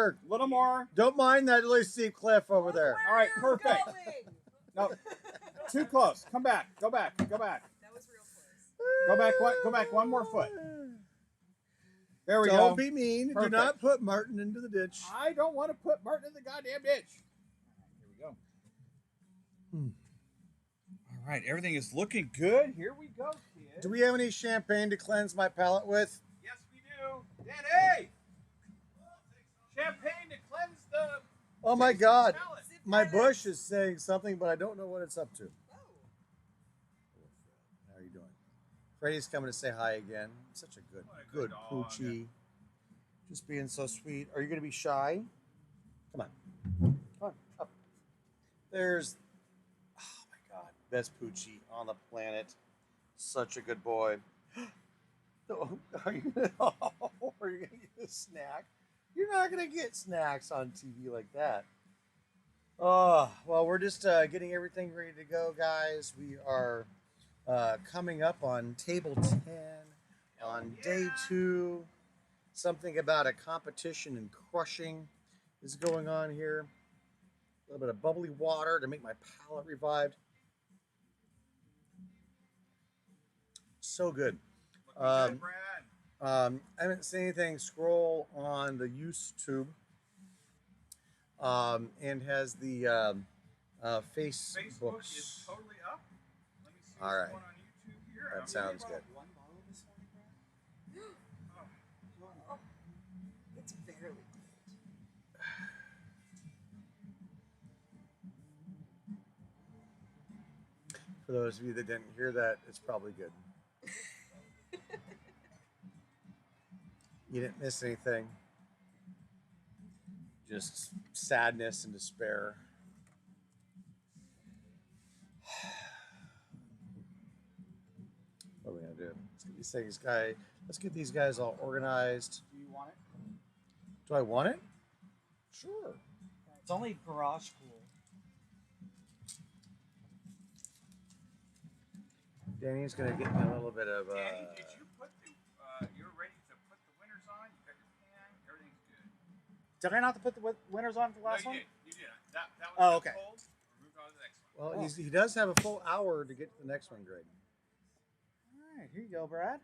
more. A little more. Don't mind that really steep cliff over there. All right, perfect. No, too close. Come back. Go back. Go back. That was real close. Go back. Go back one more foot. There we go. Don't be mean. Perfect. Do not put Martin into the ditch. I don't want to put Martin in the goddamn ditch. Here we go. All right, everything is looking good. Here we go, kids. Do we have any champagne to cleanse my palate with? Yes, we do. Danny! Champagne to cleanse the... Oh my God. palate. My bush is saying something, but I don't know what it's up to. Oh. How are you doing? Freddie's coming to say hi again. Such a good dog. poochie. Just being so sweet. Are you going to be shy? Come on. Come on. Up. There's... Oh my God. Best poochie on the planet. Such a good boy. Are you going to get a snack? You're not going to get snacks on TV like that. Oh, well, we're just getting everything ready to go, guys. We are coming up on table 10 on day 2. Something about a competition and crushing is going on here. A little bit of bubbly water to make my palate revived. So good. Looking good, Brad. I haven't seen anything scroll on the YouTube. And has the Facebook. Facebook is totally up. Let me see what's All right. going on YouTube here. That sounds good. One bottle this morning, Brad? Oh, it's barely cold. For those of you that didn't hear that, it's probably good. You didn't miss anything. Just sadness and despair. What are we gonna do? Let's get these guys all organized. Do you want it? Do I want it? Sure. It's only garage cool. Danny's gonna get me a little bit of. Danny, did you put the? You're ready to put the winners on. You got your pan. Everything's good. Did I not put the winners on for the last No, one? you did. That was Oh, okay. cold. We're moving on to the next one. Well, he does have a full hour to get to the next one, Greg. All right, here you go, Brad.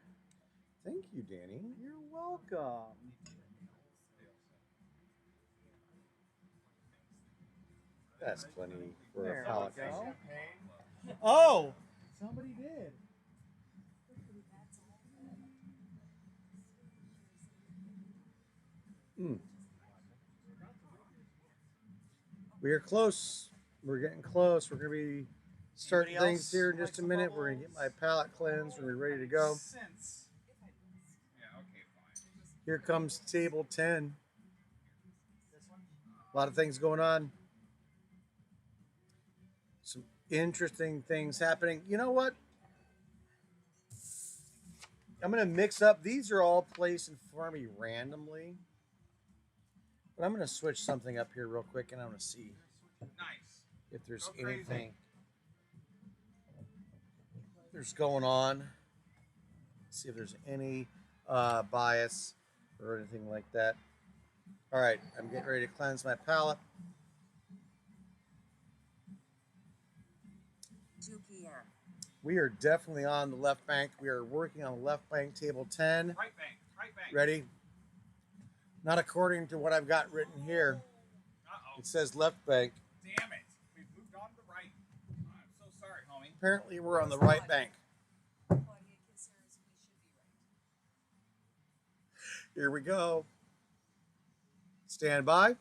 Thank you, Danny. You're welcome. That's plenty for There a palate. we go. Champagne. Oh, somebody did. We are close. We're getting close. We're going to be starting Anybody things else here in like just a some minute. We're going to get my bubbles? palate cleansed. We're ready to go. Since. Yeah. Okay. Fine. Here comes table 10. This one? A lot of things going on. Some interesting things happening. You know what? I'm going to mix up. These are all placed in front of me randomly. But I'm going to switch something up here real quick, and I'm going to see Nice. if there's Go crazy. anything there's going on. See if there's any bias or anything like that. All right, I'm getting ready to cleanse my palate. 2 p.m. We are definitely on the left bank. We are working on the left bank, table 10. Right bank. Right bank. Ready? Not according to what I've got written here. Uh-oh. It says left bank. Damn it. We've moved on to the right. I'm so sorry, homie. Apparently, we're on the right bank. Claudia Kisser is we should be right. Here we go. Stand by.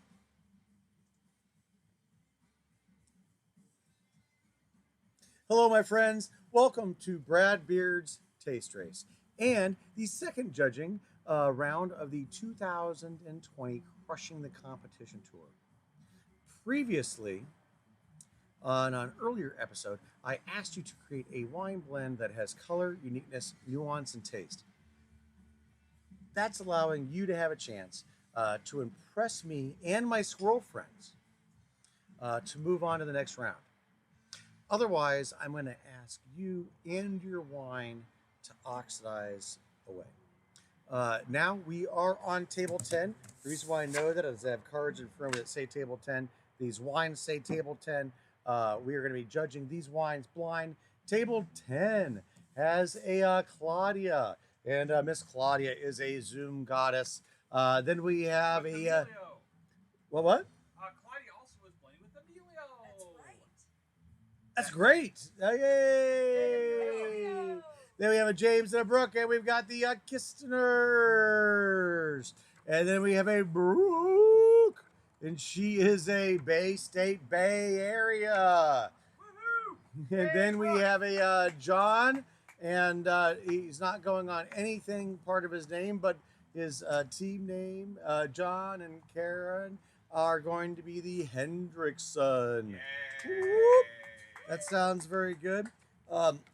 Hello, my friends. Welcome to Brad Beard's Taste Race and the second judging round of the 2020 Crushing the Competition Tour. Previously, on an earlier episode, I asked you to create a wine blend that has color, uniqueness, nuance, and taste. That's allowing you to have a chance to impress me and my squirrel friends to move on to the next round. Otherwise, I'm going to ask you and your wine to oxidize away. Now we are on table 10. The reason why I know that is I have cards in front of me that say table 10. These wines say table 10. We are going to be judging these wines blind. Table 10 has a Claudia, and Miss Claudia is a Zoom goddess. Then we have With a Emilio. what? Claudia also was playing with Emilio. That's right. That's great! Yay! Emilio. Then we have a James and a Brooke, and we've got the Kistners. And then we have a Brooke, and she is a Bay State Bay Area. Woohoo! And then we have a John, and he's not going on anything part of his name, but his team name, John and Karen, are going to be the Hendrickson. Whoop. That sounds very good.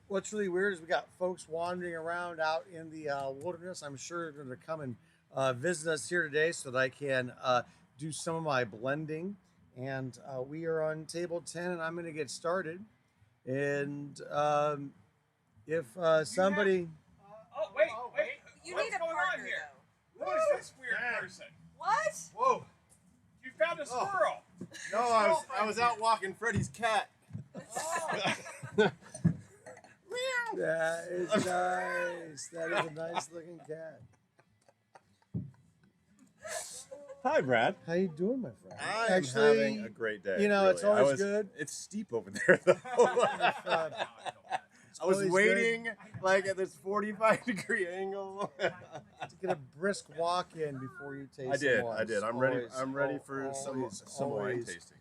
What's really weird is we got folks wandering around out in the wilderness. I'm sure they're going to come and visit us here today so that I can do some of my blending. And we are on table 10, and I'm going to get started. And if somebody... Oh, wait. You What's need a going on partner, here? though. Who is this weird person? What? Whoa! You found a squirrel. No, I was out walking Freddy's cat. That is nice. That is a nice looking cat. Hi, Brad. How you doing, my friend? I'm having a great day. you know, it's really. always good. It's steep over there, though. I was always waiting like at this 45-degree angle. To get a brisk walk in before you taste. I did. some wines. I'm ready. Always, I'm ready for some wine always. tasting.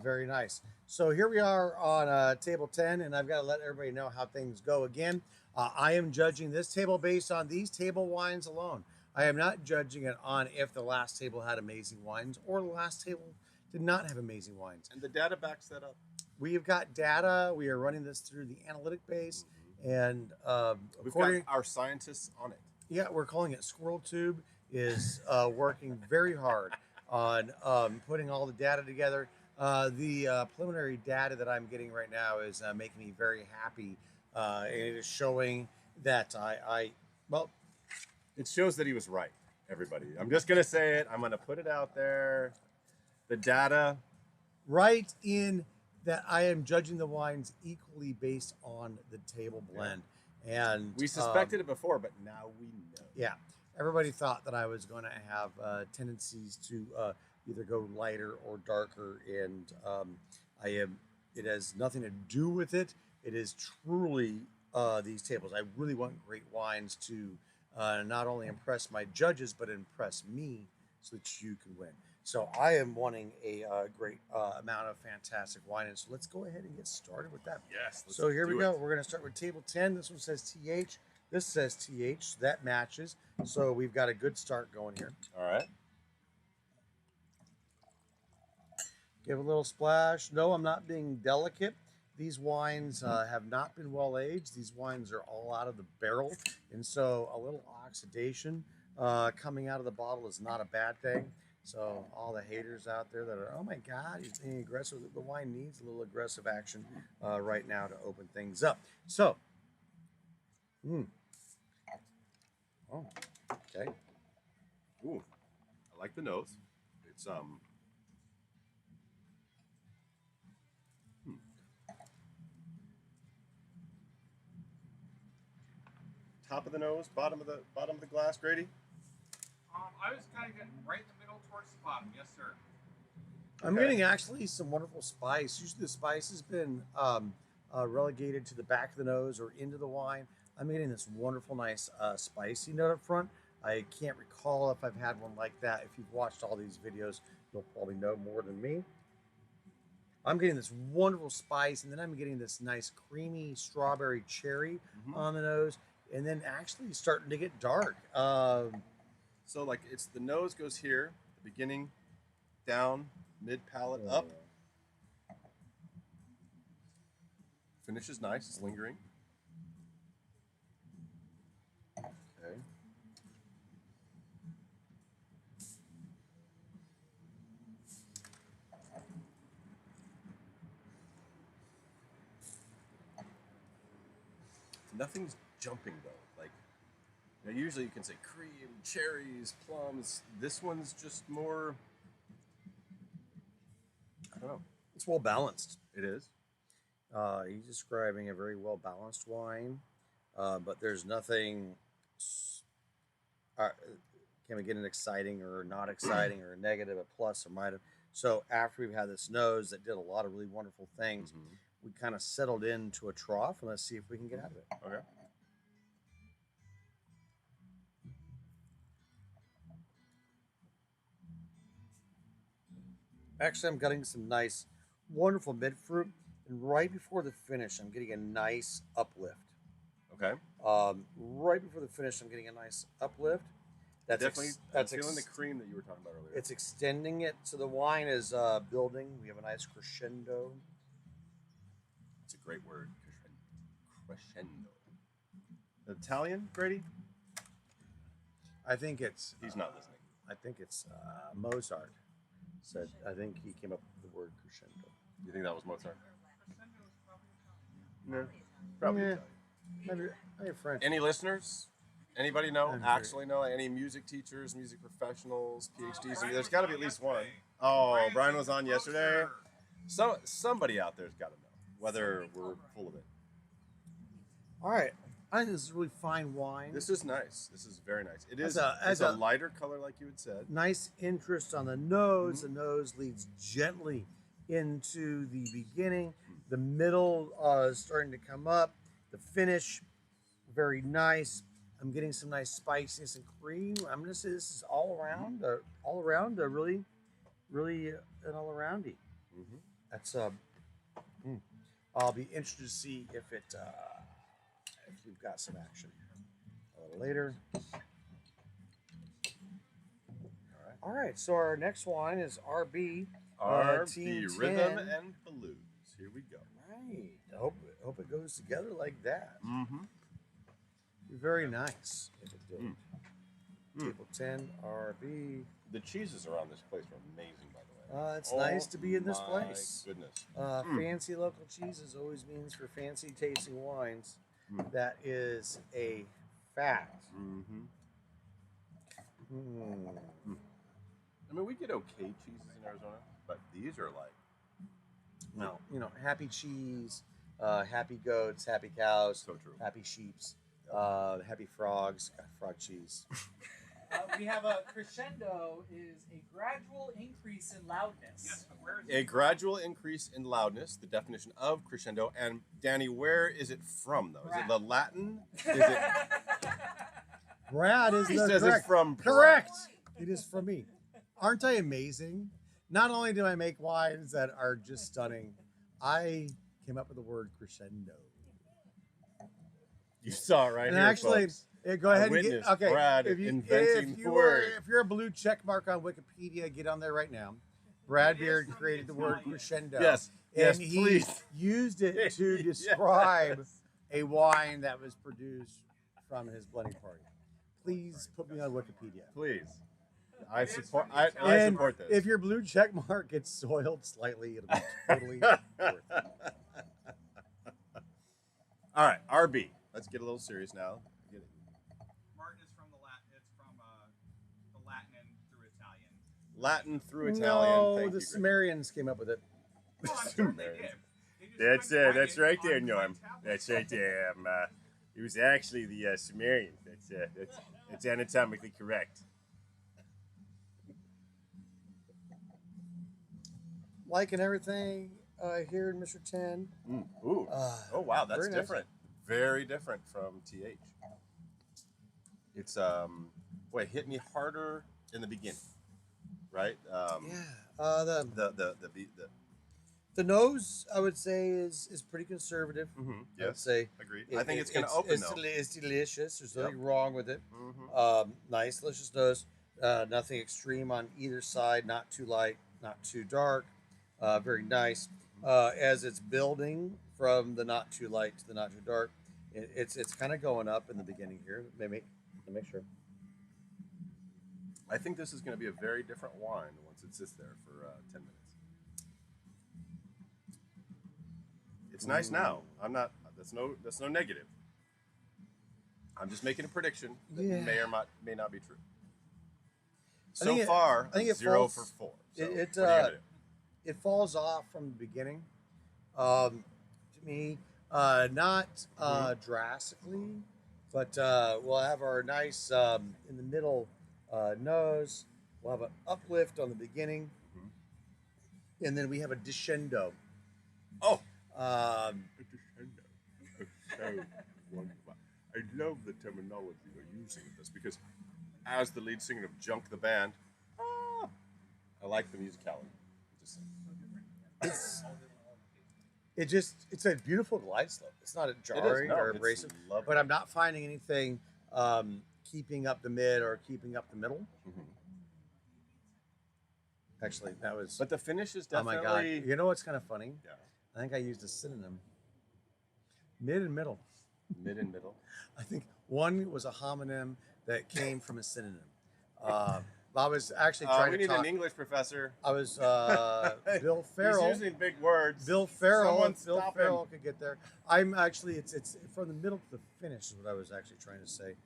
Very nice. So here we are on table 10, and I've got to let everybody know how things go again. I am judging this table based on these table wines alone. I am not judging it on if the last table had amazing wines or the last table did not have amazing wines. And the data backs that up. We've got data. We are running this through the analytic base, and We've got our scientists on it. yeah, we're calling it Squirrel Tube, is working very hard on putting all the data together. The preliminary data that I'm getting right now is making me very happy. And it is showing that well, It shows that he was right, everybody. I'm just going to say it. I'm going to put it out there. The data. right in that I am judging the wines equally based on the table blend. And We suspected it before, but now we know. yeah, everybody thought that I was going to have tendencies to either go lighter or darker, and I am. It has nothing to do with it. It is truly these tables. I really want great wines to not only impress my judges, but impress me so that you can win. So I am wanting a great amount of fantastic wine, and so let's go ahead and get started with that. Yes. So here we go. We're going to start with table 10. This one says TH. This says TH. That matches. So we've got a good start going here. All right. Give a little splash. No, I'm not being delicate. These wines have not been well aged. These wines are all out of the barrel. And so a little oxidation coming out of the bottle is not a bad thing. So all the haters out there that are, oh my God, he's being aggressive. The wine needs a little aggressive action right now to open things up. So, oh, okay. Ooh, I like the nose. It's top of the nose, bottom of the glass, Grady. I was kind of getting right in the middle towards the bottom. Yes, sir. I'm Okay. getting actually some wonderful spice. Usually the spice has been relegated to the back of the nose or into the wine. I'm getting this wonderful, nice spicy note up front. I can't recall if I've had one like that. If you've watched all these videos, you'll probably know more than me. I'm getting this wonderful spice, and then I'm getting this nice creamy strawberry cherry on the nose, and then actually starting to get dark. So like it's the nose goes here, the beginning, down, mid palate up. Finish is nice. It's lingering. Okay. Nothing's jumping though. Like, Now, usually you can say cream, cherries, plums. This one's just more. I don't know. It's well balanced. It is. He's describing a very well balanced wine, but there's nothing. Can we get an exciting or not exciting or a negative, a plus or minus? So after we've had this nose that did a lot of really wonderful things, we kind of settled into a trough, and let's see if we can get out of it. Okay. Actually, I'm getting some nice, wonderful mid fruit, and right before the finish, I'm getting a nice uplift. Okay. Right before the finish, I'm getting a nice uplift. That's Definitely. that's feeling the cream that you were talking about earlier. It's extending it, so the wine is building. We have a nice crescendo. It's a great word. Crescendo. Italian, Grady? I think it's. He's not listening. I think it's Mozart. Said. I think he came up with the word crescendo. You think that was Mozart? Crescendo is probably Italian. No. Probably Yeah. Italian. Maybe French. Any listeners? Anybody know? I'm Actually know? Any music teachers, music professionals, PhDs? Brian There's was got to be on at least yesterday. one. Oh, Brian's Brian was the on yesterday. closer. Somebody out there's got to know whether we're full of it. All right. I think this is really fine wine. This is nice. This is very nice. It is. As It's a a- lighter color, like you had said. Nice interest on the nose. The nose leads gently into the beginning. The middle is starting to come up. The finish, very nice. I'm getting some nice spiciness and cream. I'm gonna say this is all around, really, really an all aroundy. Mm-hmm. That's I'll be interested to see if we've got some action a little later. All right. So our next wine is RB. The Team rhythm 10. and blues. Here we go. Right. I hope it goes together like that. Mm-hmm. Be very nice if it did. Mm. Table 10 RB. The cheeses around this place are amazing, by the way. It's nice to be in this my place. Goodness. Fancy local cheeses always means for fancy tasting wines. Mm. That is a fact. Mm-hmm. Mm. I mean, we get okay cheeses in Arizona, but these are like No, happy cheese, happy goats, happy cows, so true. happy sheeps, happy frogs, frog cheese. We have a crescendo is a gradual increase in loudness. Yes, but where is A it gradual increase in loudness, the definition of crescendo. And Danny, where is it from, though? Is it the Latin? Is it? Brad is He the says correct. it's from Correct. It is from me. Aren't I amazing? Not only do I make wines that are just stunning, I came up with the word crescendo. You saw it right And here, actually, folks. go ahead and witnessed get okay. Brad if inventing you the are, word. if you're a blue check mark on Wikipedia, get on there right now. Brad It is Beard from created the word Italian. crescendo. Yes. And Yes, he please. used it to Yes. describe a wine that was produced from his blending party. Please put me on Wikipedia. Please. I It is support. from the I Italian. support this. If your blue check mark gets soiled slightly, it'll be totally worth it. All right, RB. Let's get a little serious now. Get it. Martin is from the Latin. It's from the Latin and through Italian. Latin through Italian. No, Thank the you, Greg. Sumerians came up with it. Well, I'm sure they did. They just That's couldn't write that's it right on there, the Norm. tablet. That's right there. It was actually the Sumerians. That's anatomically correct. Liking everything here in Mr. 10. Ooh. Oh wow, that's very nice. different. Very different from TH. It's boy, it hit me harder in the beginning, right? The nose, I would say, is pretty conservative. I would Yes, say. agreed. I think it's going to open though. It's delicious. There's nothing Yep. wrong with it. Mhm. Nice, delicious nose. Nothing extreme on either side. Not too light, not too dark. Very nice. As it's building from the not too light to the not too dark, it's kind of going up in the beginning here. Let me make sure. I think this is going to be a very different wine once it sits there for 10 minutes. It's nice now. I'm not. That's no negative. I'm just making a prediction that Yeah. may not be true. I So think far, I think I'm it 0 falls- for 4. it- So it, what are you gonna do? It falls off from the beginning. To me, not drastically, but we'll have our nice in the middle nose. We'll have an uplift on the beginning, and then we have a descendo. Oh, Um, so wonderful. I love the terminology you're using with this because, as the lead singer of Junk the Band, I like the musicality. Just it's a beautiful glide slope. It's not a jarring No, or it's abrasive, lovely. but I'm not finding anything keeping up the mid or keeping up the middle. Mhm. Actually, that was. But the finish is Oh my definitely. god! You know what's kind of funny? Yeah, I think I used a synonym. Mid and middle. mid and middle. I think one was a homonym that came from a synonym. I was actually trying We to need talk. an English professor. I was Bill Farrell. He's using big words. Bill Farrell. Someone If Bill stop Farrell him. could get there. I'm actually it's from the middle to the finish is what I was actually trying to say.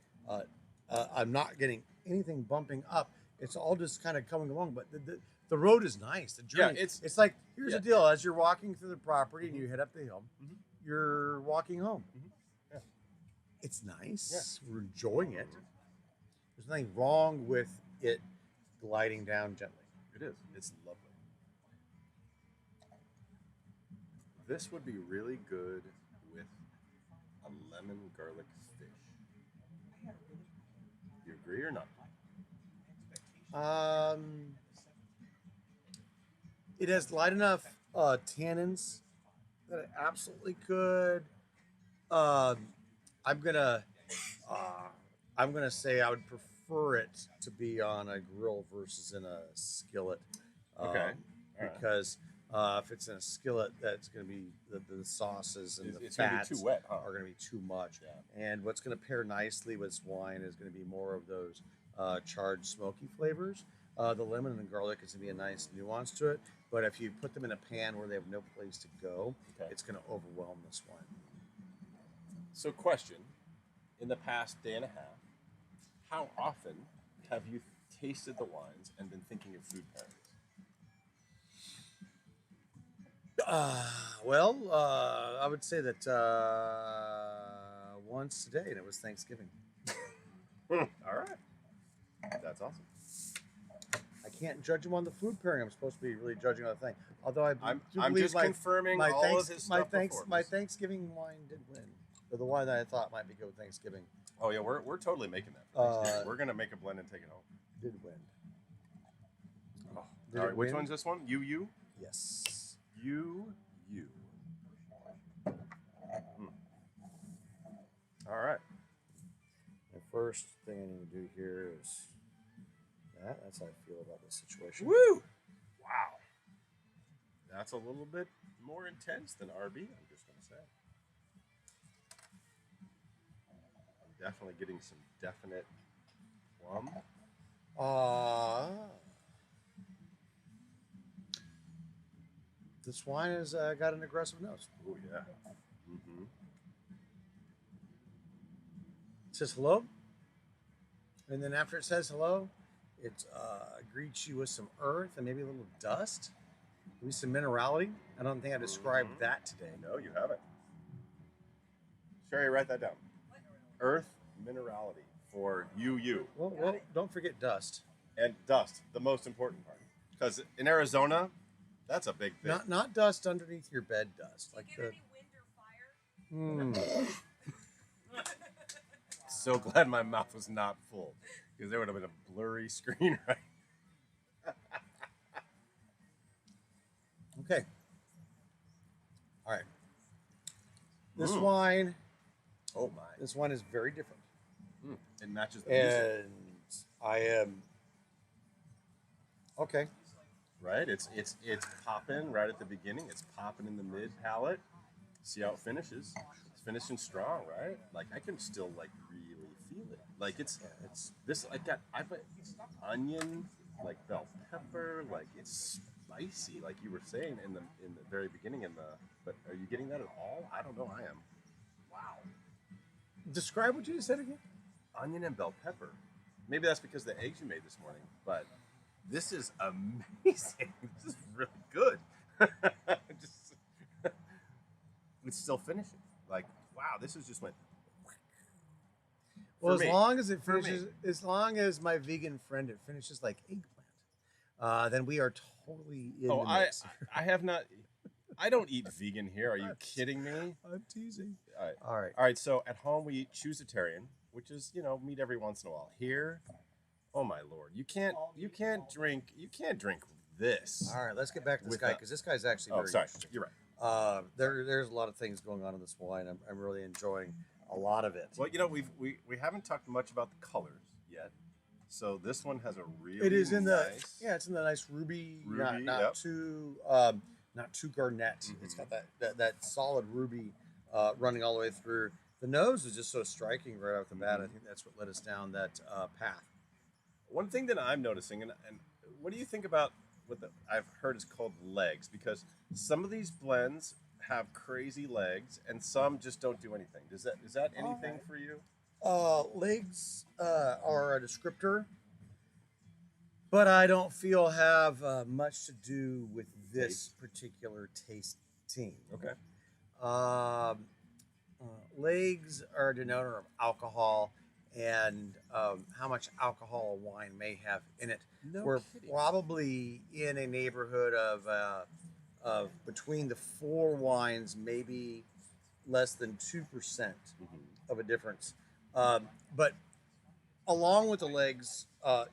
I'm not getting anything bumping up. It's all just kind of coming along, but the road is nice. The journey. Yeah, it's like here's yeah. the deal: as you're walking through the property and you head up the hill, Mhm. you're walking home. Yeah. It's nice. We're enjoying it. There's nothing wrong with it gliding down gently. It is. It's lovely. This would be really good with a lemon garlic fish. You agree or not? It has light enough tannins that it absolutely could. I'm gonna say I would prefer it to be on a grill versus in a skillet. Okay. All right. Because if it's in a skillet, that's going to be the sauces and the It's going to be fats too wet, huh? are going to be too much. Yeah. And what's going to pair nicely with wine is going to be more of those charred smoky flavors. The lemon and the garlic is going to be a nice nuance to it. But if you put them in a pan where they have no place to go, Okay. it's going to overwhelm this wine. So, question: in the past day and a half, how often have you tasted the wines and been thinking of food pairings? I would say that once today, and it was Thanksgiving. All right, that's awesome. I can't judge him on the food pairing. I'm supposed to be really judging on the thing. Although I'm do I'm believe just confirming my all thanks, of his my stuff thanks, before my this. Thanksgiving wine did win. Or the wine that I thought might be good with Thanksgiving Oh yeah, we're totally making that. For Thanksgiving. We're gonna make a blend and take it home. did win. Oh. Did All it right, which win? one's this one? You. Yes. You. All right. The first thing I need to do here is that. That's how I feel about this situation. Woo! Wow. That's a little bit more intense than RB, I'm just going to say. I'm definitely getting some definite plum. This wine has got an aggressive nose. Oh, yeah. Mm-hmm. It says hello, and then after it says hello, it greets you with some earth and maybe a little dust, maybe some minerality. I don't think I described that today. No, you haven't. Sherry, write that down. Earth minerality for you. Well, don't forget dust. And dust, the most important part. Because in Arizona, that's a big thing. Not dust underneath your bed dust. Like Get the. any wind or fire? So glad my mouth was not full. Because there would have been a blurry screen, right? Okay. All right. This Mm. wine. Oh my. This wine is very different, It matches the music. and I am. Okay. Right? It's popping right at the beginning. It's popping in the mid palate. See how it finishes. It's finishing strong, right? Like I can still like really feel it. Like it's this like that. I put onion, like bell pepper, like it's spicy, like you were saying in the very beginning. But are you getting that at all? I don't know. I am. Wow. Describe what you just said again. onion and bell pepper. Maybe that's because of the eggs you made this morning, but this is amazing. This is really good. Just, it's still finishing. Like, wow, this is just went. Well, For as me. long as it For me. finishes, as long as my vegan friend it finishes like eggplant, then we are totally in Oh, the I mix. I have not. I don't eat vegan here. Are you kidding me? I'm teasing. All right. All right. All right. So at home we eat choositarian, which is meat every once in a while. Here, oh my lord, you can't drink this. All right. Let's get back to this With guy that- because this guy's actually Oh, very sorry. interesting. You're right. There's a lot of things going on in this wine. I'm really enjoying a lot of it. Well, we haven't talked much about the colors yet. So this one has a really It is in nice, it's in the nice ruby, Ruby, not yep. too not too garnet. Mhm. It's got that solid ruby running all the way through. The nose is just so striking right off the bat. I think that's what led us down that path. One thing that I'm noticing, and what do you think about what I've heard is called legs? Because some of these blends have crazy legs, and some just don't do anything. Is that anything for you? Legs are a descriptor, but I don't feel have much to do with this particular tasting. Okay. Legs are a denoter of alcohol and how much alcohol a wine may have in it. No We're kidding. probably in a neighborhood of between the four wines, maybe less than 2% of a difference. But along with the legs,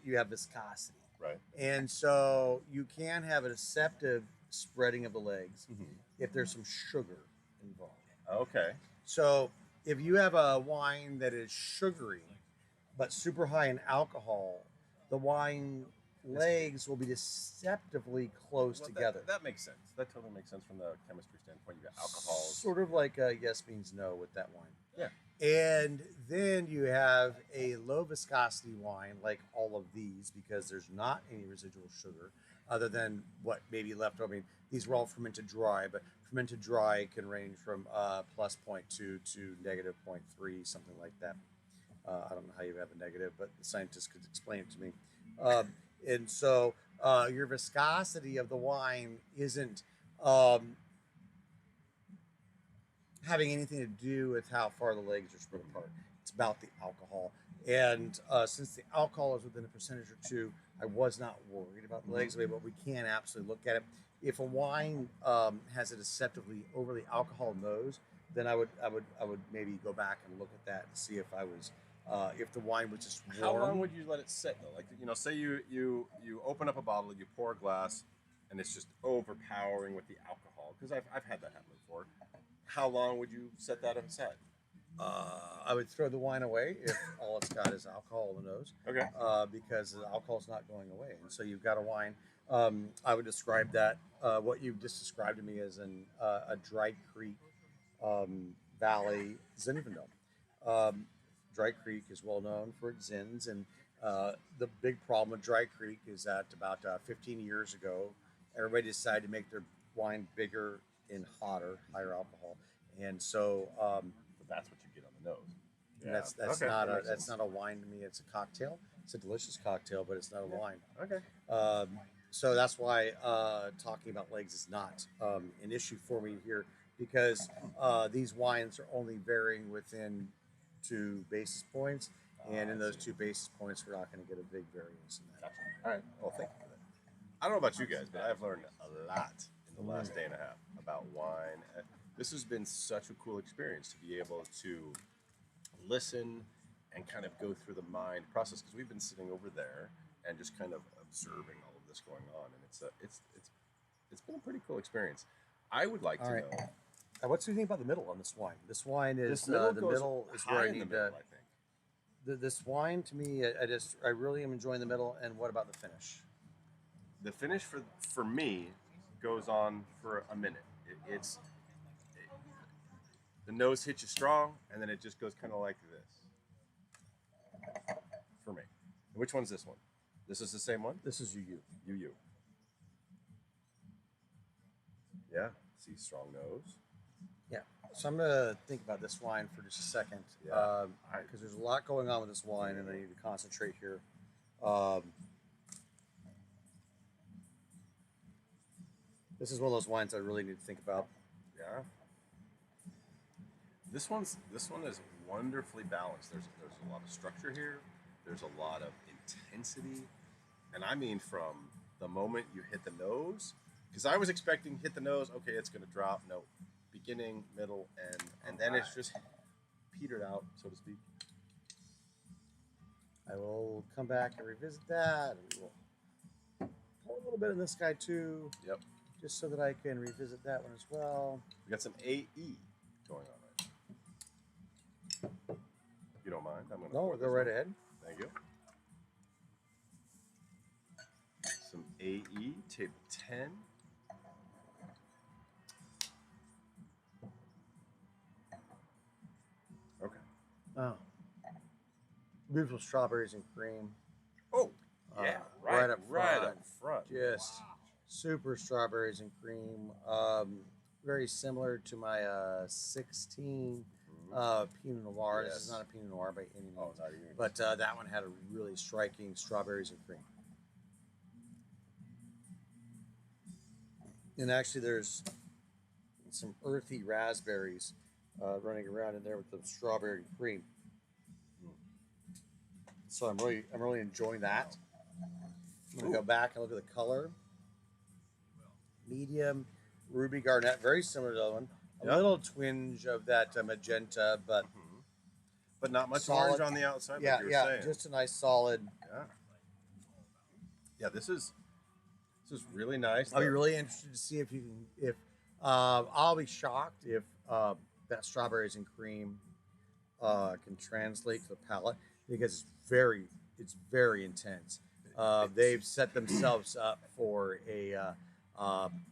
you have viscosity. Right. And so you can have a deceptive spreading of the legs Mm-hmm. if there's some sugar involved. Okay. So if you have a wine that is sugary but super high in alcohol, the wine legs will be deceptively close Well, together. That makes sense. That totally makes sense from the chemistry standpoint. You got alcohols. Sort of like a yes means no with that wine. Yeah. And then you have a low viscosity wine like all of these because there's not any residual sugar other than what may be left over. I mean, these were all fermented dry, but fermented dry can range from plus 0.2 to negative 0.3, something like that. I don't know how you have a negative, but the scientists could explain it to me. And so your viscosity of the wine isn't having anything to do with how far the legs are spread apart. It's about the alcohol. And since the alcohol is within a percentage or two, I was not worried about the legs, but we can absolutely look at it. If a wine has a deceptively overly alcohol nose, then I would maybe go back and look at that and see if I was if the wine was just warm. How long would you let it sit though? Like say you open up a bottle, you pour a glass, and it's just overpowering with the alcohol. Because I've had that happen before. How long would you set that aside? I would throw the wine away if all it's got is alcohol in the nose. Okay. Because the alcohol's not going away, and so you've got a wine. I would describe that what you've just described to me as a dry creek valley Zinfandel. Dry Creek is well known for its zins, and the big problem with Dry Creek is that about 15 years ago, everybody decided to make their wine bigger and hotter, higher alcohol, and so That's what you get on the nose. that's Okay, not that makes that's sense. not a wine to me. It's a cocktail. It's a delicious cocktail, but it's not a wine. Okay. So that's why talking about legs is not an issue for me here because these wines are only varying within 2 basis points, and in those 2 basis points, we're not going to get a big variance in that. Gotcha. All right. Well, thank you for that. I don't know about you guys, but I've learned a lot in the last day and a half about wine. This has been such a cool experience to be able to listen and kind of go through the mind process because we've been sitting over there and just kind of observing all of this going on, and it's been a pretty cool experience. I would like to know. What do you think about the middle on this wine? This wine is This middle the goes middle is high where I in the need middle, to. I think. This wine to me, I really am enjoying the middle. And what about the finish? The finish for me goes on for a minute. The nose hits you strong, and then it just goes kind of like this. For me. Which one's this one? This is the same one? This is you. You. Yeah. See, strong nose. Yeah. So I'm gonna think about this wine for just a second, Yeah. because there's a lot going on with this wine, and I need to concentrate here. Um, this is one of those wines I really need to think about. Yeah. This one is wonderfully balanced. There's a lot of structure here. There's a lot of intensity, and I mean from the moment you hit the nose, because I was expecting hit the nose, okay, it's gonna drop. No, beginning, middle, end, and then it's just petered out, so to speak. I will come back and revisit that. And we will pour a little bit in this guy too, Yep. just so that I can revisit that one as well. We got some AE going on right now. If you don't mind, I'm gonna. No, pour go this right one. ahead. Thank you. Some AE table 10. Okay. Oh, beautiful strawberries and cream. Oh, yeah, right up front. up front. Just super strawberries and cream. Very similar to my 16 Pinot Noir. This is Yes. not a Pinot Noir by any Oh, means, not even. but that one had a really striking strawberries and cream. And actually, there's some earthy raspberries running around in there with the strawberry and cream. So I'm really enjoying that. I'm gonna go back and look at the color. Medium, ruby garnet, very similar to the other one. A Yep. little twinge of that magenta, but But not much Solid. orange on the outside, yeah, like you were yeah, saying. just a nice solid. Yeah. Yeah, this is really nice. I'll be really interested to see if you can. If I'll be shocked if that strawberries and cream can translate to the palate, because it's very intense. They've set themselves up for a.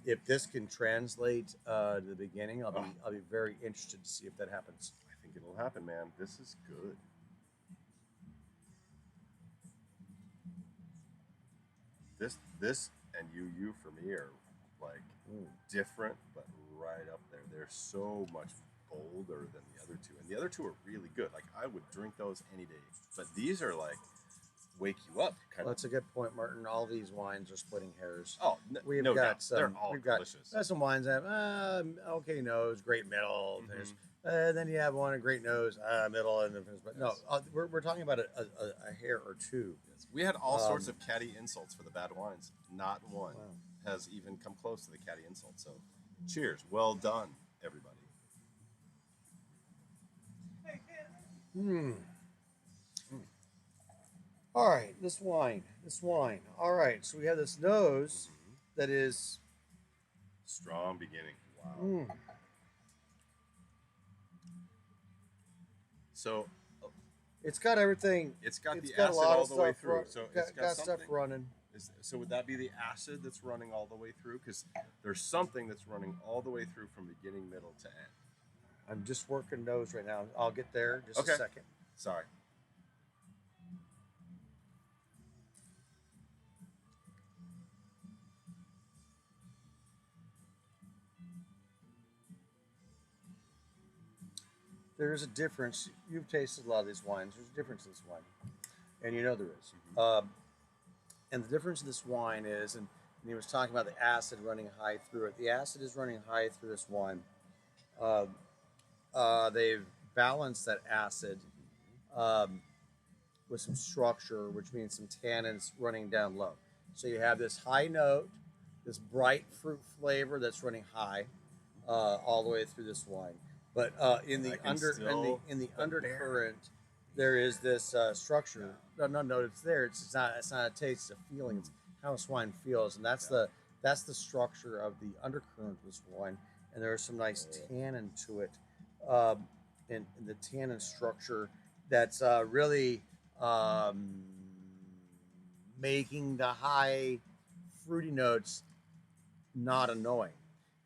If this can translate to the beginning, I'll be very interested to see if that happens. I think it'll happen, man. This is good. This and you for me are like different, but right up there. They're so much bolder than the other two, and the other two are really good. Like I would drink those any day, but these are like wake you up. Well, that's a good point, Martin. All these wines are splitting hairs. Oh, We've no got doubt. some. They're all We've got delicious. some wines that have okay nose, great middle. Mhm. There's then you have one a great nose, middle, and then but no, we're talking about a hair or two. We had all sorts Um, of catty insults for the bad wines. Not one Wow. has even come close to the catty insult. So, cheers. Well done, everybody. Hmm. All right, this wine. All right, so we have this nose that is. Strong beginning. Wow. Mm, So, it's got everything. it's got It's the got a acid lot all of the way stuff. through. So, it's got stuff something. running. So, would that be the acid that's running all the way through? Because there's something that's running all the way through from beginning, middle to end. I'm just working nose right now. I'll get there just Okay. a second. Sorry. There is a difference. You've tasted a lot of these wines. There's a difference in this wine, and you know there is. And the difference in this wine is, and he was talking about the acid running high through it. The acid is running high through this wine. They've balanced that acid with some structure, which means some tannins running down low. So you have this high note, this bright fruit flavor that's running high all the way through this wine. But in the undercurrent, there is this structure. No, it's there. It's not a taste. It's a feeling. It's how this wine feels, and that's the structure of the undercurrent of this wine. And there's some nice tannin to it, and the tannin structure that's really making the high fruity notes not annoying.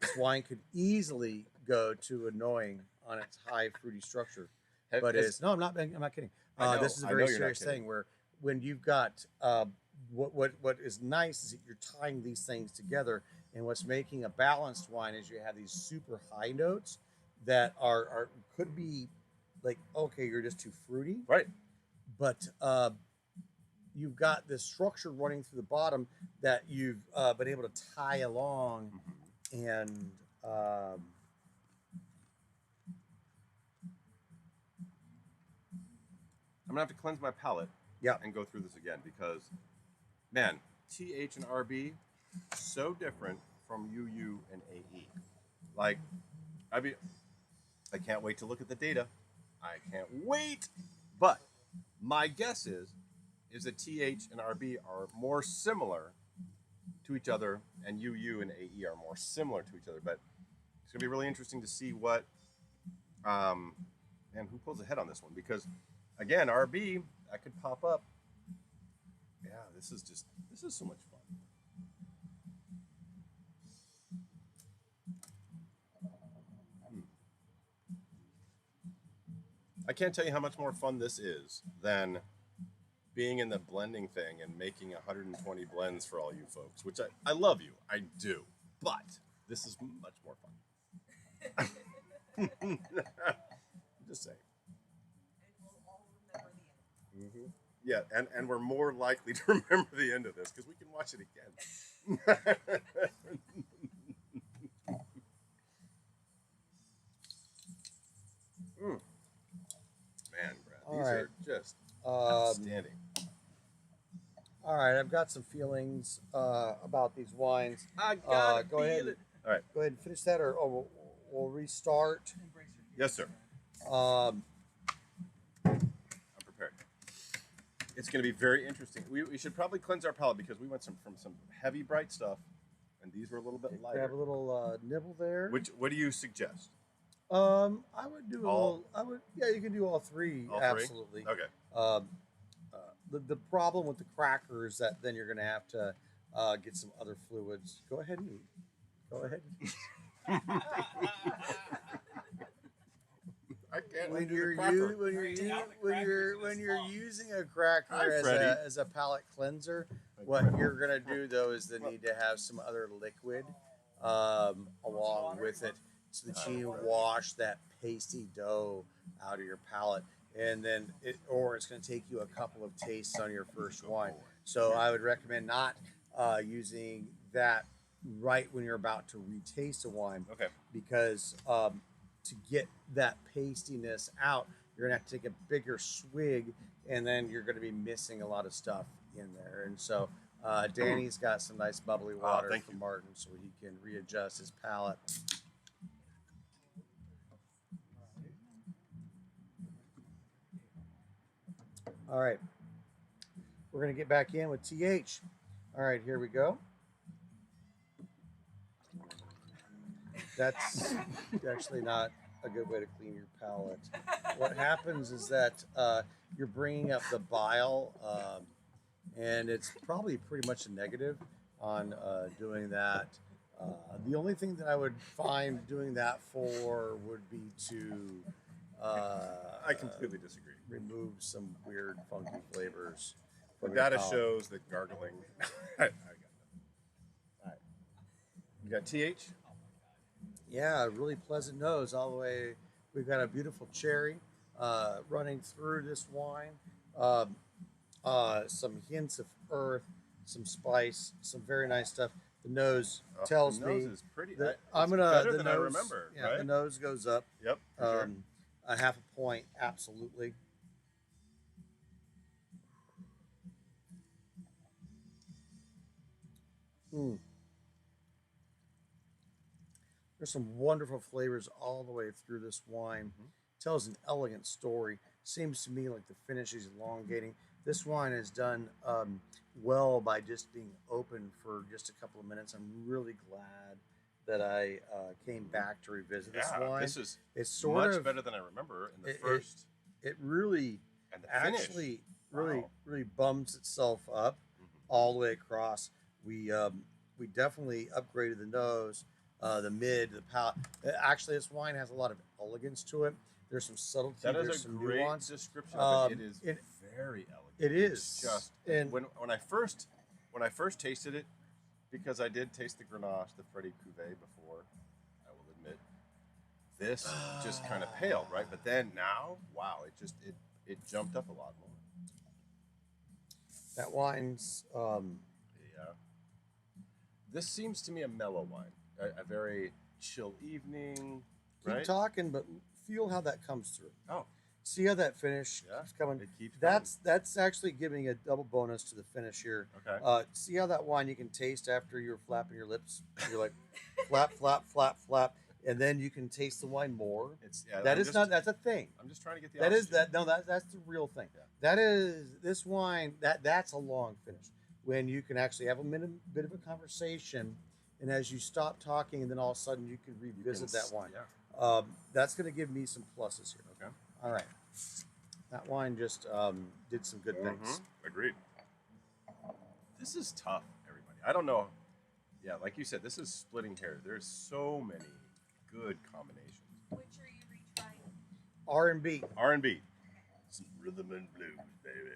This wine could easily go to annoying on its high fruity structure, but it's no. I'm not kidding. This is a very serious thing where when you've got what is nice is that you're tying these things together, and what's making a balanced wine is you have these super high notes that are could be like, okay, you're just too fruity, Right. but you've got this structure running through the bottom that you've been able to tie along, and I'm gonna have to cleanse my palate. Yeah. And go through this again because, man, TH and RB so different from UU and AE. Like, I can't wait to look at the data. I can't wait. But my guess is that TH and RB are more similar to each other, and UU and AE are more similar to each other. But it's gonna be really interesting to see what, and who pulls ahead on this one, because again, RB that could pop up. Yeah, this is so much fun. I can't tell you how much more fun this is than being in the blending thing and making 120 blends for all you folks, which I love you, I do, but this is much more fun. I'm just saying. And we'll all remember the end. Mm-hmm. Yeah, and we're more likely to remember the end of this because we can watch it again. Man, Brad, All these right. are just um, outstanding. all right, I've got some feelings about these wines. I gotta go feel ahead. it. All right. Go ahead and finish that, or we'll restart. Embrace your feelings, Yes, sir. Um, I'm prepared. It's going to be very interesting. We should probably cleanse our palate because we went from some heavy, bright stuff, and these were a little bit grab lighter. a little nibble there. What do you suggest? I would do All? yeah, you can do all three. All three? Absolutely. Okay. Um, the problem with the cracker is that then you're going to have to get some other fluids. Go ahead and eat. Go ahead. I can't When undo you're the cracker. when you're using a cracker Hi, as Freddie. a palate cleanser, what you're gonna do though is then need to have some other liquid along with it so that you wash that pasty dough out of your palate, and then it's going to take you a couple of tastes on your first wine. So I would recommend not using that right when you're about to retaste a wine, Okay. because to get that pastiness out, you're gonna have to take a bigger swig, and then you're gonna be missing a lot of stuff in there. And so Danny's got some nice bubbly water thank for you. Martin, so he can readjust his palate. All right, we're gonna get back in with TH. All right, here we go. That's actually not a good way to clean your palate. What happens is that you're bringing up the bile, and it's probably pretty much a negative on doing that. The only thing that I would find doing that for would be to I completely disagree. remove some weird, funky flavors. The from your data palate. shows that gargling. I got that. All right. You got TH? Yeah, a really pleasant nose all the way. We've got a beautiful cherry running through this wine. Some hints of earth, some spice, some very nice stuff. The nose tells the nose me is pretty. that It's better than I nose, remember. Yeah, right? the nose goes up. Yep. For sure. A half a point, absolutely. Mm. There's some wonderful flavors all the way through this wine. Tells an elegant story. Seems to me like the finish is elongating. This wine is done well by just being open for just a couple of minutes. I'm really glad that I came back to revisit this wine. This is It's sort much of better than I remember in the it- first. it really And the finish. actually Wow. really bums itself up all the way across. We definitely upgraded the nose, the mid, the palate. Actually, this wine has a lot of elegance to it. There's some subtlety. That There's is a some great nuance. description of it. Um, It is it- very elegant. It is It's just and when I first tasted it, because I did taste the Grenache, the Freddie Cuvée before, I will admit, this just kind of paled, right? But then now, wow, it jumped up a lot more. That wine's Yeah. This seems to me a mellow wine, a very chill evening, keep right? talking, but feel how that comes through. Oh, See how that finish yeah. keeps coming. It keeps That's actually giving a double bonus to the finish here. Okay. See how that wine you can taste after you're flapping your lips. You're like flap, flap, flap, flap, and then you can taste the wine more. It's yeah. That is not. That's a thing. I'm just trying to get the. That is oxygen. that. No, that's the real thing. Yeah. That is this wine. That's a long finish when you can actually have a bit of a conversation, and as you stop talking, and then all of a sudden you can You revisit can that wine. Yeah. That's going to give me some pluses here. Okay. All right. That wine just did some good things. Agreed. This is tough, everybody. I don't know. Yeah, like you said, this is splitting hairs. There's so many good combinations. Which are you retrying? R&B. R&B. Some rhythm and blues, baby.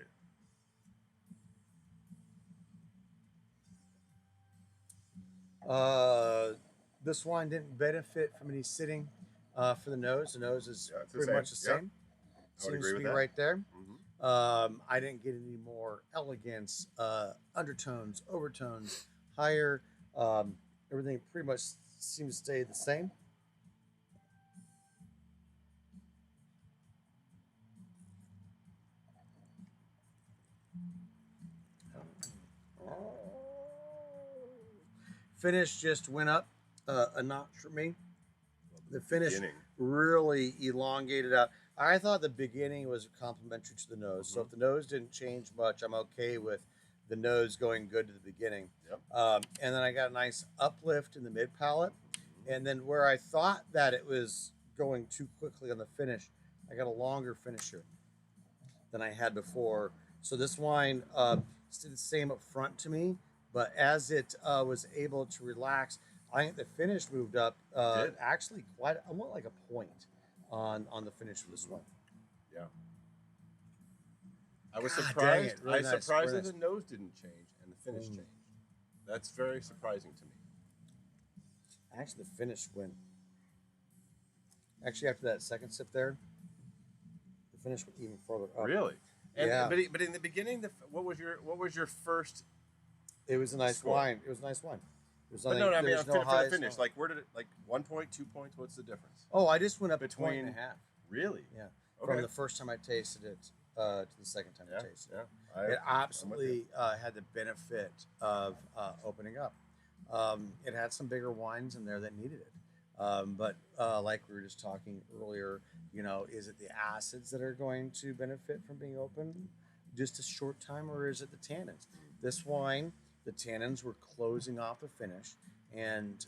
This wine didn't benefit from any sitting for the nose. The nose is Yeah, it's the pretty same. much the Yep. same. I would Seems agree to with be that. right there. Mm-hmm. I didn't get any more elegance, undertones, overtones, higher. Everything pretty much seems to stay the same. Finish just went up a notch for me. The finish Beginning. really elongated out. I thought the beginning was complimentary to the nose. So Mhm. if the nose didn't change much, I'm okay with the nose going good to the beginning. Yep. And then I got a nice uplift in the mid palate. And then where I thought that it was going too quickly on the finish, I got a longer finish here than I had before. So this wine stayed the same up front to me, but as it was able to relax, I think the finish moved up Did. actually quite. I want like a point on the finish of this one. Yeah. I was God dang surprised. it, really I nice, surprised very that the nose didn't change and the finish changed. That's very surprising to me. Actually, the finish went. Actually, after that second sip there, the finish went even further up. Really? And, Yeah. But in the beginning, what was your first? It was a nice Score. wine. It was a nice wine. There was But nothing, no, I mean there's for the highs, finish. no- Like where did it? Like 1 point, 2 points. What's the difference? Oh, I just went up a point Between- and a half. Really? Yeah. Okay. From the first time I tasted it to the second time I Yeah. tasted it. Yeah. It I'm with absolutely had the benefit of opening up. It had some bigger wines in there that needed it. But like we were just talking earlier, is it the acids that are going to benefit from being open just a short time, or is it the tannins? This wine, the tannins were closing off the finish, and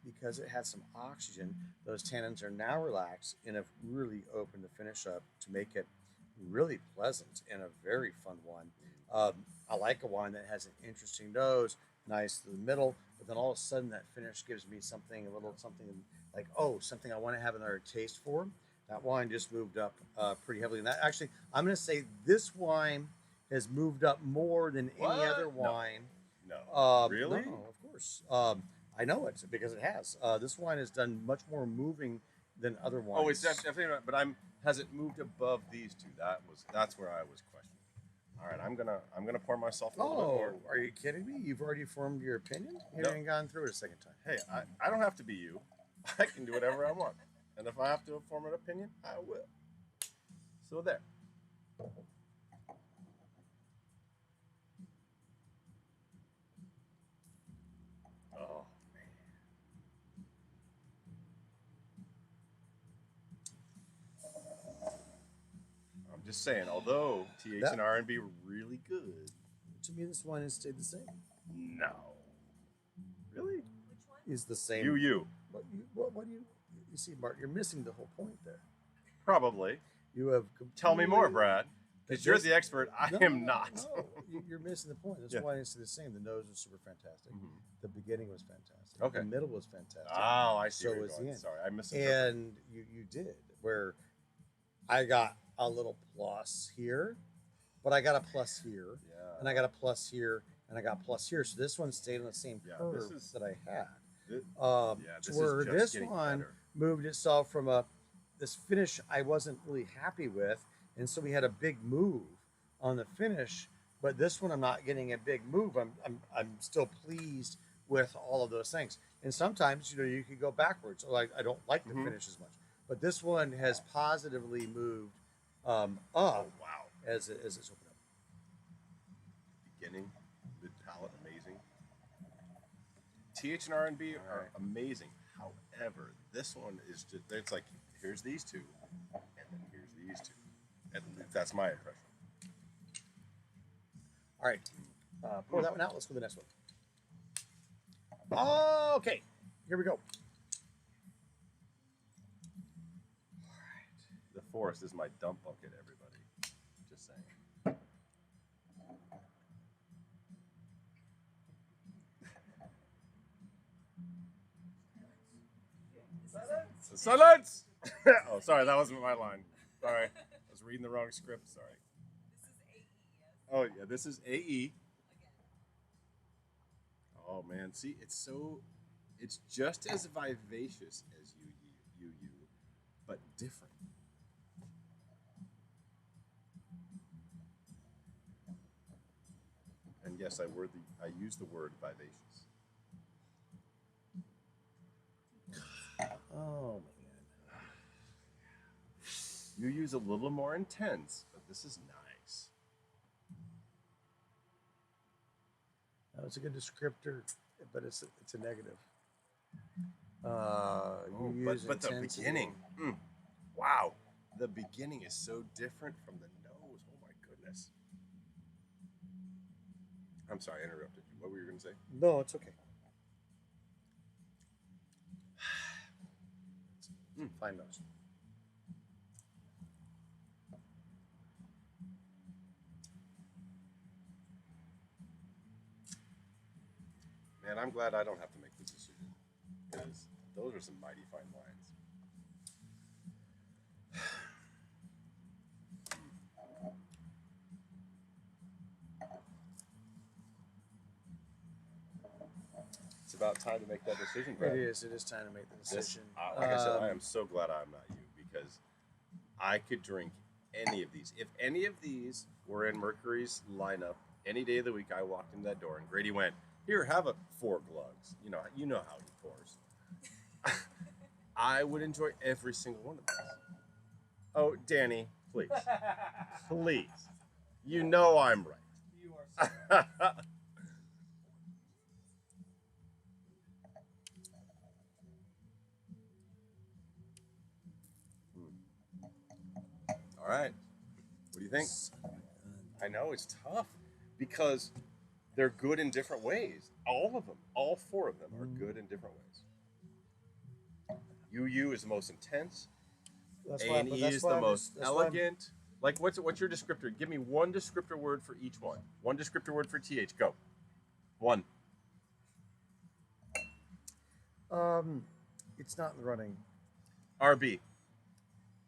because it had some oxygen, those tannins are now relaxed and have really opened the finish up to make it really pleasant and a very fun wine. I like a wine that has an interesting nose, nice to the middle, but then all of a sudden that finish gives me something, a little something like, something I want to have another taste for. That wine just moved up pretty heavily. And that actually, I'm going to say this wine has moved up more than any What? other No. wine. No. Really? No, of course. I know it because it has. This wine has done much more moving than other wines. Oh, it's definitely not. But has it moved above these two? That's where I was questioning. All right, I'm gonna pour myself a little bit more. Are you kidding me? You've already formed your opinion? You No. haven't gone through it a second time. Hey, I don't have to be you. I can do whatever I want. And if I have to form an opinion, I will. So there. Oh man. I'm just saying, although TH That- and R&B were really good, To me, this wine has stayed the same. no. Really? Which one? Is the same. You. What do you? You see, Bart, you're missing the whole point there. Probably. You have Tell me more, completely- Brad. Because you're the expert. I No, am no, not. No, you're missing the point. This Yeah. wine is the same. The nose was super fantastic. Mhm. The beginning was fantastic. Okay. The middle was fantastic. Oh, I see. So where you're is the going. end. Sorry, I misinterpreted. And you did, where I got a little plus here, but I got a plus here, Yeah. and I got a plus here, and I got a plus here. So this one stayed on the same Yeah, curve this is- that I had. Th- To this where is just this getting one better. moved itself from this finish I wasn't really happy with, and so we had a big move on the finish. But this one I'm not getting a big move. I'm still pleased with all of those things. And sometimes you could go backwards. So I don't like the Mhm. finish as much. But this one has positively moved up Oh wow! as it's opened up. Beginning, mid palette, amazing. TH and R&B are amazing. However, this one is just—it's like here's these two, and then here's these two. And that's my impression. All right, pour that one out. Let's go to the next one. Okay, here we go. The forest is my dump bucket, everybody. Just saying. Silence! Oh, sorry, that wasn't my line. Sorry, I was reading the wrong script. Sorry. Oh yeah, this is AE. Oh man, see, it's just as vivacious as UU, but different. And yes, I use the word vivacious. Oh man. You use a little more intense, but this is nice. That was a good descriptor, but it's a negative. You use but the intensity. beginning, wow, the beginning is so different from the nose. Oh my goodness. I'm sorry, I interrupted you. What were you going to say? No, it's okay. Fine nose. Man, I'm glad I don't have to make this decision because those are some mighty fine lines. It's about time to make that decision, Brad. It is. It is time to make the decision. Like I said, I am so glad I'm not you because I could drink any of these. If any of these were in Mercury's lineup any day of the week, I walked in that door and Grady went, "Here, have 4 glugs." You know how he pours. I would enjoy every single one of these. Oh, Danny, please, please. You know I'm right. You are so All right. What do you think? I know it's tough because they're good in different ways. All of them, all 4 of them are good in different ways. UU is the most intense. A&E is the most elegant. Like, what's your descriptor? Give me one descriptor word for each one. One descriptor word for TH. Go. One. It's not in the running. RB.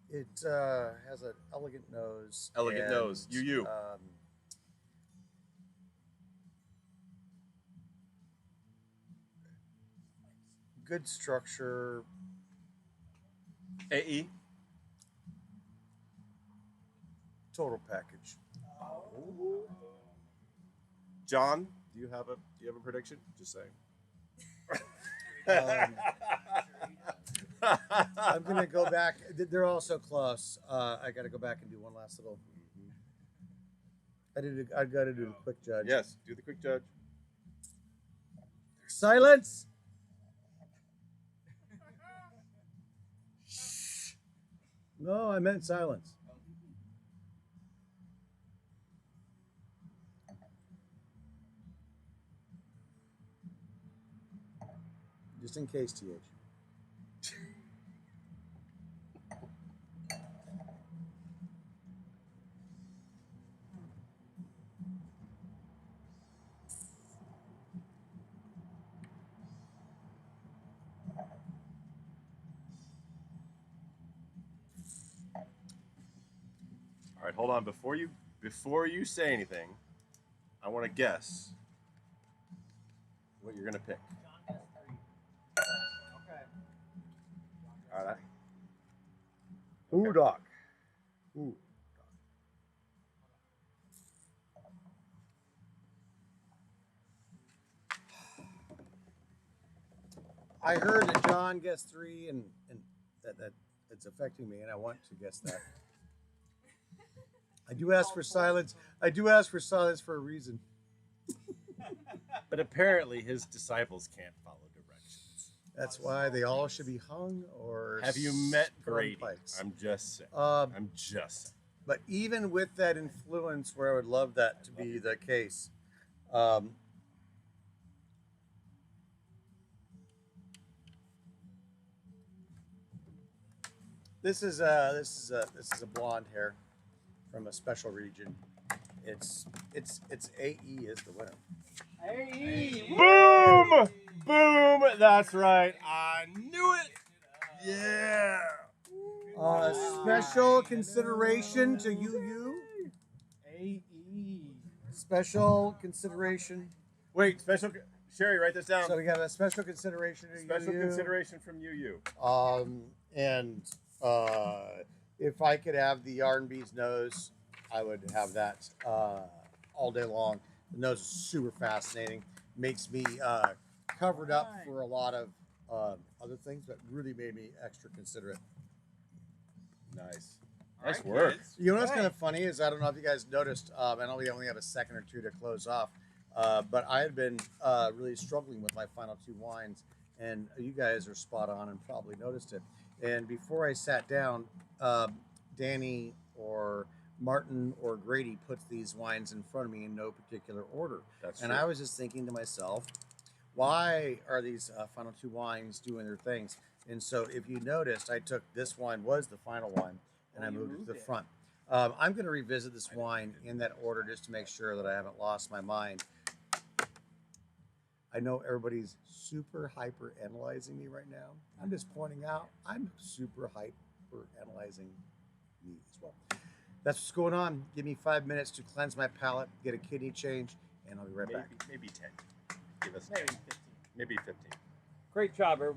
It has an elegant nose. Elegant nose. UU. Good structure. AE. Total package. John, do you have a prediction? Just saying. I'm gonna go back. They're all so close. I got to go back and do one last little. I got to do a quick judge. Yes, do the quick judge. Silence. No, I meant silence. Just in case, TH. All right, hold on. Before you say anything, I want to guess what you're gonna pick. All right. Ooh, dog. Ooh. I heard that John guessed 3, and that it's affecting me, and I want to guess that. I do ask for silence. I do ask for silence for a reason. But apparently his disciples can't follow directions. That's why they all should be hung or. Have you met put on Grady? pikes. I'm just saying. I'm just saying. But even with that influence, where I would love that to be the case, this is a blonde hair from a special region. It's AE is the winner. Hey! Boom! Boom! That's right. I knew it. Yeah. Special consideration to you. AE. Special consideration. Wait, Sherry, write this down. So we got a special consideration to Special you. consideration from you. And if I could have the R&B's nose, I would have that all day long. The nose is super fascinating. Makes me covered up for a lot of other things, but really made me extra considerate. Nice. All Nice right, work. kids. You know what's kind of funny is I don't know if you guys noticed. I know we only have a second or two to close off, but I had been really struggling with my final 2 wines, and you guys are spot on and probably noticed it. And before I sat down, Danny or Martin or Grady puts these wines in front of me in no particular order. That's and true. I was just thinking to myself, why are these final 2 wines doing their things? And so if you noticed, I took this wine was the final one, and I moved it to the front. I'm going to revisit this wine in that order just to make sure that I haven't lost my mind. I know everybody's super hyper analyzing me right now. I'm just pointing out I'm super hyper analyzing me as well. That's what's going on. Give me 5 minutes to cleanse my palate, get a kidney change, and I'll be right back. Maybe 10. Give us Maybe 10. 15. Maybe 15. Great job, everybody.